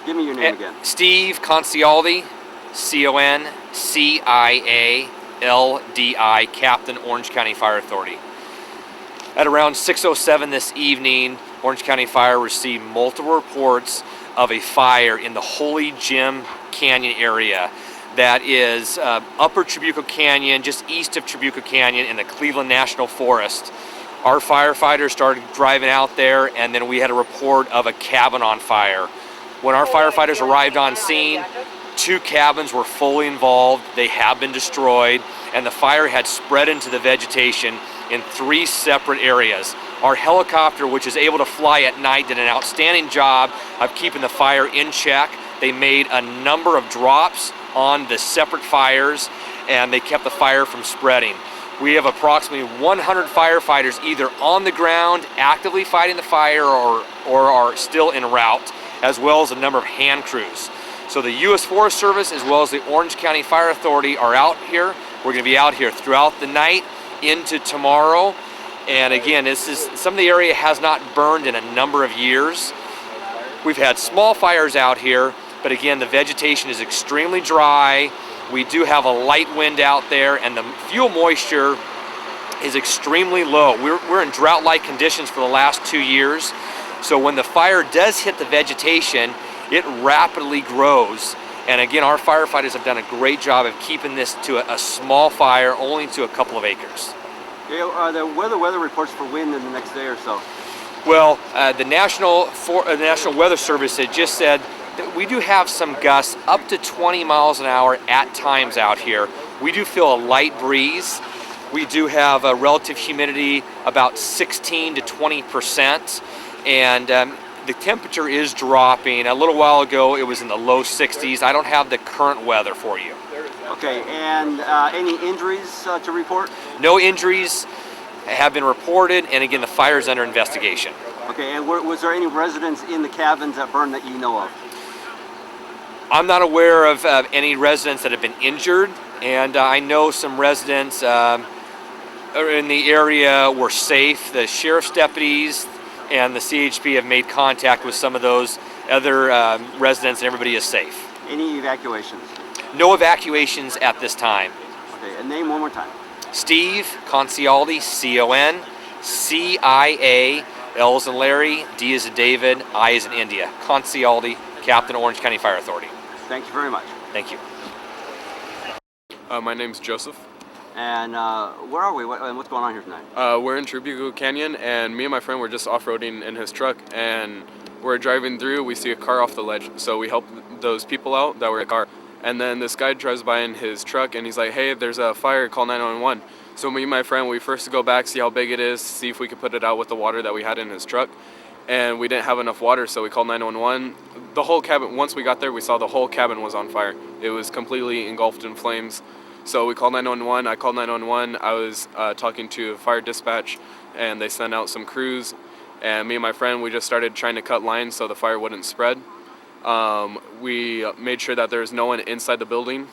Give me your name again. Steve Concialdi, Concialdi, Captain, Orange County Fire Authority. At around 6:07 this evening, Orange County Fire received multiple reports of a fire in the Holy Jim Canyon area. That is upper Trabuco Canyon, just east of Trabuco Canyon in the Cleveland National Forest. Our firefighters started driving out there, and then we had a report of a cabin on fire. When our firefighters arrived on scene, 2 cabins were fully involved. They have been destroyed, and the fire had spread into the vegetation in 3 separate areas. Our helicopter, which is able to fly at night, did an outstanding job of keeping the fire in check. They made a number of drops on the separate fires, and they kept the fire from spreading. We have approximately 100 firefighters either on the ground actively fighting the fire or are still en route, as well as a number of hand crews. So the U.S. Forest Service as well as the Orange County Fire Authority are out here. We're going to be out here throughout the night into tomorrow. And again, some of the area has not burned in a number of years. We've had small fires out here, but again, the vegetation is extremely dry. We do have a light wind out there, and the fuel moisture is extremely low. We're in drought-like conditions for the last 2 years. So when the fire does hit the vegetation, it rapidly grows. And again, our firefighters have done a great job of keeping this to a small fire, only to a couple of acres. Are there weather reports for wind in the next day or so? Well, the National Weather Service had just said that we do have some gusts up to 20 miles an hour at times out here. We do feel a light breeze. We do have a relative humidity about 16 to 20%, and the temperature is dropping. A little while ago, it was in the low 60s. I don't have the current weather for you. Okay, and any injuries to report? No injuries have been reported, and again, the fire is under investigation. Okay, and was there any residents in the cabins that burned that you know of? I'm not aware of any residents that have been injured, and I know some residents in the area were safe. The sheriff's deputies and the CHP have made contact with some of those other residents, and everybody is safe. Any evacuations? No evacuations at this time. Okay, and name one more time. Steve Concialdi, C-O-N-C-I-A, L as in Larry, D as in David, I as in India. Concialdi, Captain, Orange County Fire Authority. Thank you very much. Thank you. My name's Joseph. And where are we? What's going on here tonight? We're in Trabuco Canyon, and me and my friend were just off-roading in his truck, and we're driving through, we see a car off the ledge, so we help those people out that were in the car. And then this guy drives by in his truck, and he's like, hey, there's a fire, call 911. So me and my friend, we first go back, see how big it is, see if we could put it out with the water that we had in his truck. And we didn't have enough water, so we called 911. The whole cabin, once we got there, we saw the whole cabin was on fire. It was completely engulfed in flames. So we called 911, I called 911, I was talking to fire dispatch, and they sent out some crews. And me and my friend, we just started trying to cut lines so the fire wouldn't spread. We made sure that there was no one inside the building.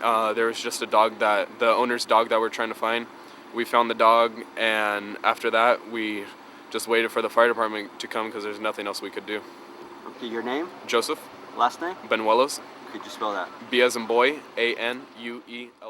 There was just a dog, the owner's dog that we're trying to find. We found the dog, and after that, we just waited for the fire department to come because there's nothing else we could do. Okay, your name? Joseph. Last name? Benuelos. Could you spell that? B as in boy, A-N-U-E-L.